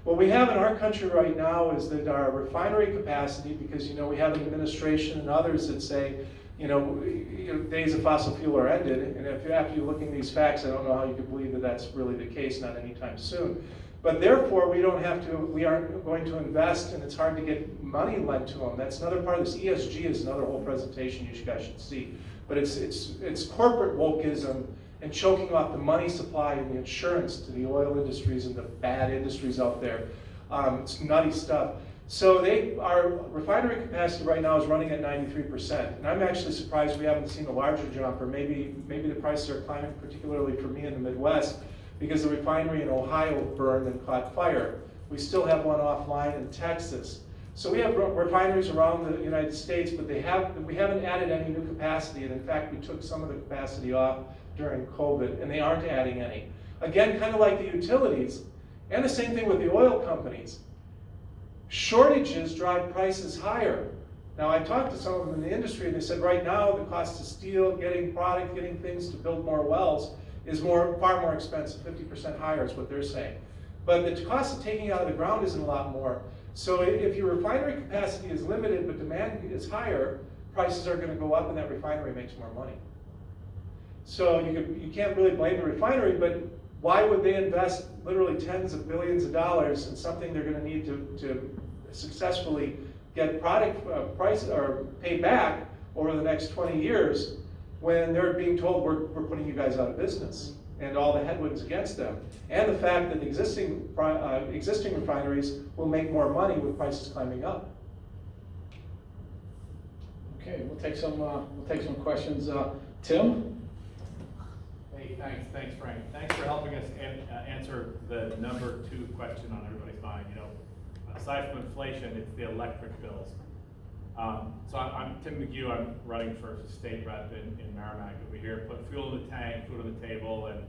What we have in our country right now is that our refinery capacity, because we have an administration and others that say, days of fossil fuel are ended, and if after you looking at these facts, I don't know how you could believe that that's really the case, not anytime soon. But therefore, we aren't going to invest, and it's hard to get money lent to them. That's another part of this. ESG is another whole presentation you guys should see. But it's corporate wokeism and choking off the money supply and the insurance to the oil industries and the bad industries out there. It's nutty stuff. So our refinery capacity right now is running at 93%. And I'm actually surprised we haven't seen a larger jump, or maybe the prices are climbing, particularly for me in the Midwest, because the refinery in Ohio burned and caught fire. We still have one offline in Texas. So we have refineries around the United States, but we haven't added any new capacity. And in fact, we took some of the capacity off during COVID, and they aren't adding any. Again, kind of like the utilities, and the same thing with the oil companies. Shortages drive prices higher. Now, I talked to some of them in the industry, and they said right now the cost of steel, getting product, getting things to build more wells is far more expensive, 50% higher is what they're saying. But the cost of taking it out of the ground isn't a lot more. So if your refinery capacity is limited but demand is higher, prices are going to go up, and that refinery makes more money. So you can't really blame the refinery, but why would they invest literally tens of billions of dollars in something they're gonna need to successfully get product price or pay back over the next 20 years when they're being told we're putting you guys out of business and all the headwinds against them, and the fact that existing refineries will make more money with prices climbing up. Okay, we'll take some questions. Tim? Hey, thanks, Frank. Thanks for helping us answer the number 2 question on everybody's mind. You know, aside from inflation, it's the electric bills. So I'm Tim McHugh. I'm running for state rep in Merrimack. We hear put fuel in the tank, food on the table, and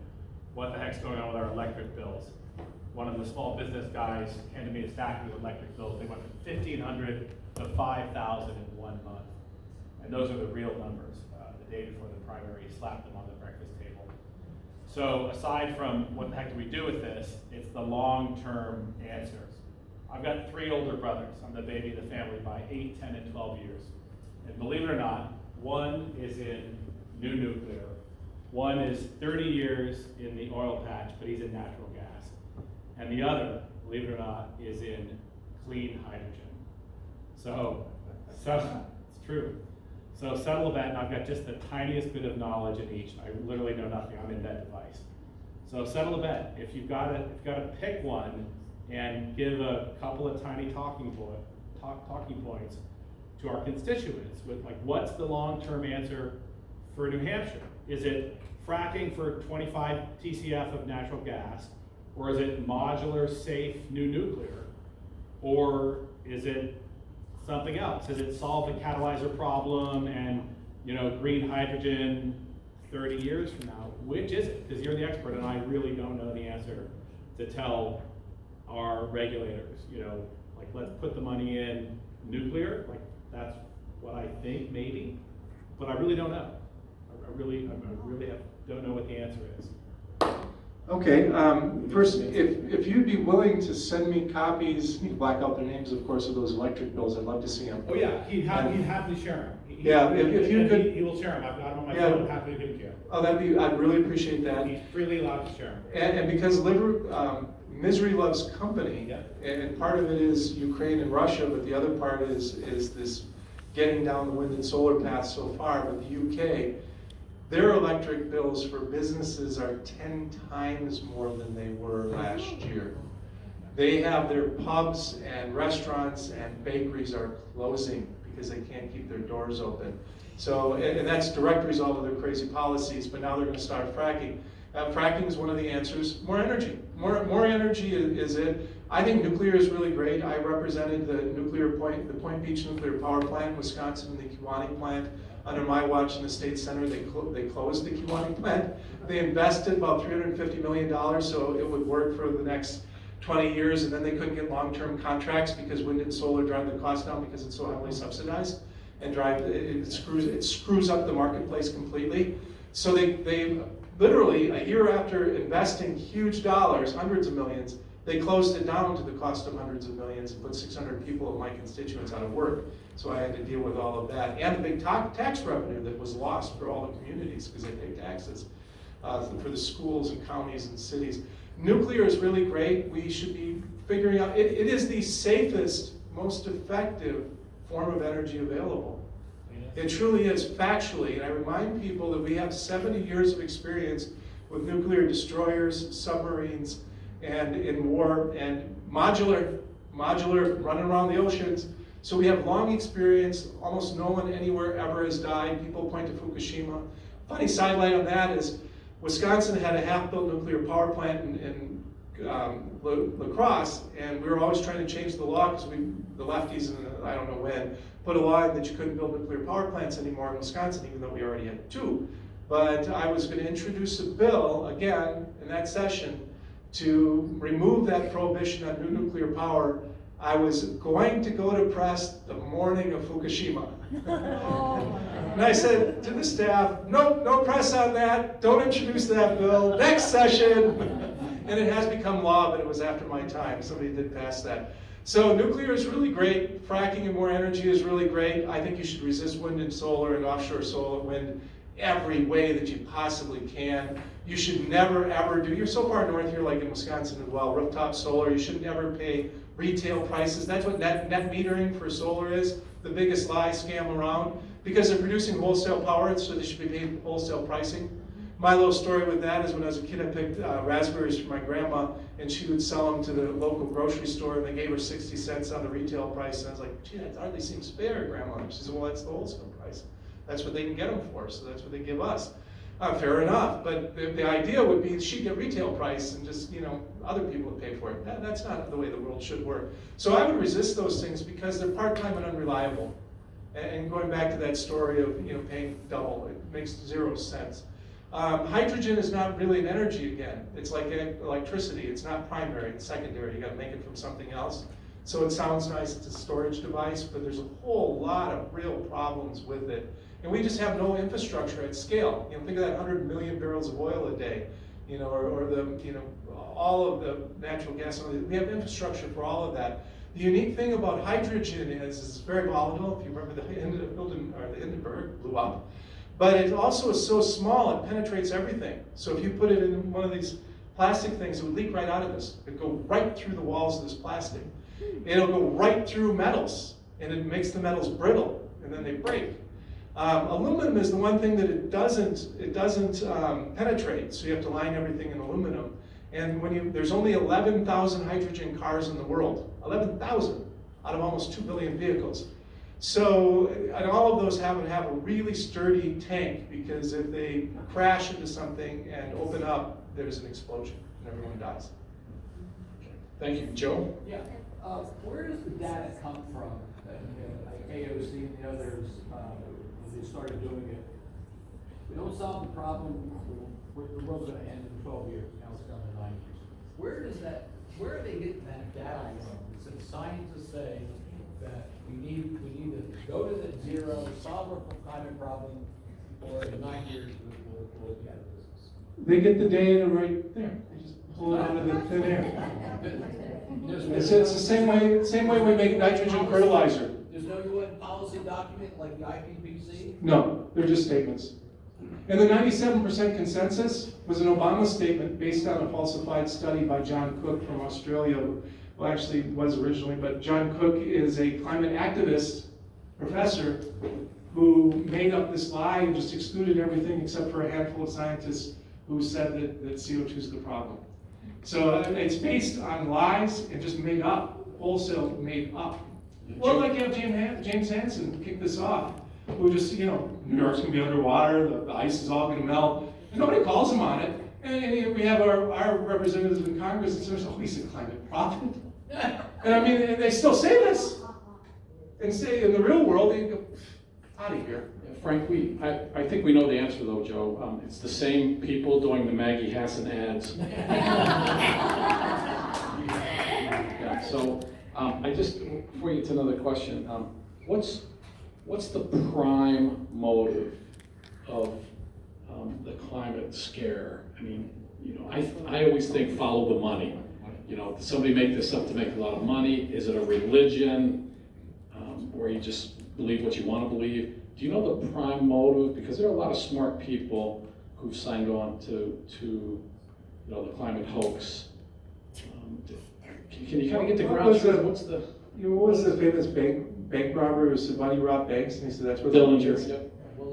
what the heck's going on with our electric bills? One of the small business guys handed me a stack of electric bills. They went from $1,500 to $5,000 in 1 month. And those are the real numbers. The day before the primary slapped them on the breakfast table. So aside from what the heck do we do with this, it's the long-term answers. I've got 3 older brothers. I'm the baby of the family by 8, 10, and 12 years. And believe it or not, one is in new nuclear. One is 30 years in the oil patch, but he's in natural gas. And the other, believe it or not, is in clean hydrogen. So it's true. So settle a bet, and I've got just the tiniest bit of knowledge in each. I literally know nothing. I'm in that device. So settle a bet. If you've got to pick one and give a couple of tiny talking points to our constituents with like, what's the long-term answer for New Hampshire? Is it fracking for 25 TCF of natural gas, or is it modular, safe, new nuclear, or is it something else? Does it solve the catalyzer problem and, you know, green hydrogen 30 years from now? Which is it? Because you're the expert, and I really don't know the answer to tell our regulators. You know, like, let's put the money in nuclear. Like, that's what I think, maybe, but I really don't know. I really don't know what the answer is. Okay, first, if you'd be willing to send me copies, you black out the names, of course, of those electric bills, I'd love to see them. Oh yeah, he'd happily share them. If you could, he will share them. I've got them on my Yeah. phone. I'm happy to give them to you. Oh, I'd really appreciate that. He's freely allowed to share them. And because misery loves company, Yeah. and part of it is Ukraine and Russia, but the other part is this getting down the wind and solar path so far. But the UK, their electric bills for businesses are 10 times more than they were last year. They have their pubs and restaurants and bakeries are closing because they can't keep their doors open. So, and that's a direct result of their crazy policies, but now they're going to start fracking. Fracking is one of the answers. More energy. More energy is it. I think nuclear is really great. I represented the Point Beach Nuclear Power Plant in Wisconsin, and the Kewaunee plant. Under my watch in the State Center, they closed the Kewaunee plant. They invested about $350 million so it would work for the next 20 years, and then they couldn't get long-term contracts because wind and solar drive the cost down because it's so heavily subsidized, and it screws up the marketplace completely. So they literally, a year after investing huge dollars, hundreds of millions, they closed it down to the cost of hundreds of millions and put 600 people of my constituents out of work. So I had to deal with all of that. And the big tax revenue that was lost for all the communities because they pay taxes for the schools and counties and cities. Nuclear is really great. We should be figuring out, it is the safest, most effective form of energy available. It truly is, factually, and I remind people that we have 70 years of experience with nuclear destroyers, submarines, and in war, and modular running around the oceans. So we have long experience. Almost no one anywhere ever has died. People point to Fukushima. Funny sidelight on that is Wisconsin had a half-built nuclear power plant in La Crosse, and we were always trying to change the law because the lefties, and I don't know when, put a law in that you couldn't build nuclear power plants anymore in Wisconsin, even though we already had 2. But I was going to introduce a bill again in that session to remove that prohibition on new nuclear power. I was going to go to press the morning of Fukushima. And I said to the staff, nope, no press on that, don't introduce that bill, next session. And it has become law, but it was after my time. Somebody did pass that. So nuclear is really great. Fracking and more energy is really great. I think you should resist wind and solar and offshore solar wind every way that you possibly can. You should never ever do, you're so far north here, like in Wisconsin as well, rooftop solar, you should never pay retail prices. That's what net metering for solar is, the biggest lie scam around, because they're producing wholesale power, so they should be paid wholesale pricing. My little story with that is when I was a kid, I picked raspberries for my grandma, and she would sell them to the local grocery store, and they gave her 60 cents on the retail price. And I was like, gee, that hardly seems fair, Grandma. And she said, well, that's the wholesale price. That's what they can get them for, so that's what they give us. Fair enough, but the idea would be she'd get retail price and just, other people would pay for it. That's not the way the world should work. So I would resist those things because they're part-time and unreliable. And going back to that story of, paying double, it makes zero sense. Hydrogen is not really an energy again. It's like electricity. It's not primary, it's secondary. You gotta make it from something else. So it sounds nice, it's a storage device, but there's a whole lot of real problems with it. And we just have no infrastructure at scale. Think of that 100 million barrels of oil a day, or the, all of the natural gas. We have infrastructure for all of that. The unique thing about hydrogen is it's very volatile. If you remember the Hindenburg blew up. But it also is so small, it penetrates everything. So if you put it in one of these plastic things, it would leak right out of this. It'd go right through the walls of this plastic. It'll go right through metals, and it makes the metals brittle, and then they break. Aluminum is the one thing that it doesn't penetrate, so you have to line everything in aluminum. And there's only 11,000 hydrogen cars in the world, 11,000 out of almost 2 billion vehicles. So, and all of those have a really sturdy tank, because if they crash into something and open up, there's an explosion and everyone dies. Thank you. Joe? Yeah, where does the data come from that like AOC and the others, when they started doing it? We don't solve the problem, the world's gonna end in 12 years, now it's down to 9 years. Where are they getting that data from? Since scientists say that we need to go to the zero, solve our climate problem, or in 9 years we'll be out of business. They get the data right there. They just pull it out of the thin air. It's the same way we make nitrogen fertilizer. There's no UN policy document like the IPCC? No, they're just statements. And the 97% consensus was an Obama statement based on a falsified study by John Cook from Australia. Well, actually was originally, but John Cook is a climate activist professor who made up this lie and just excluded everything except for a handful of scientists who said that CO2 is the problem. So it's based on lies and just made up, wholesale made up. Well, like you have James Hansen kick this off, who just, New York's gonna be underwater, the ice is all gonna melt, and nobody calls him on it. And we have our representatives in Congress that says, oh, he's a climate prophet. And I mean, they still say this. And say in the real world, they go, out of here. Frank, I think we know the answer though, Joe. It's the same people doing the Maggie Hassan ads. Yeah, so I just, before we get to another question, what's the prime motive of the climate scare? I mean, I always think follow the money. Did somebody make this up to make a lot of money? Is it a religion where you just believe what you want to believe? Do you know the prime motive? Because there are a lot of smart people who've signed on to the climate hoax. Can you kind of get the ground truth? What was the famous bank robber who said, why do you rob banks? And he said, that's where the money is.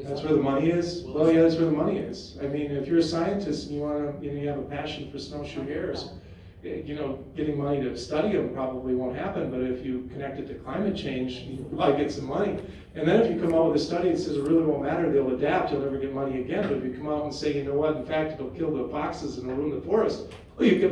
That's where the money is? Well, yeah, that's where the money is. I mean, if you're a scientist and you want to, you have a passion for snowshoe hares, getting money to study them probably won't happen, but if you connect it to climate change, you probably get some money. And then if you come out with a study that says it really won't matter, they'll adapt, you'll never get money again. But if you come out and say, you know what, in fact, it'll kill the foxes and it'll ruin the forest, well, you get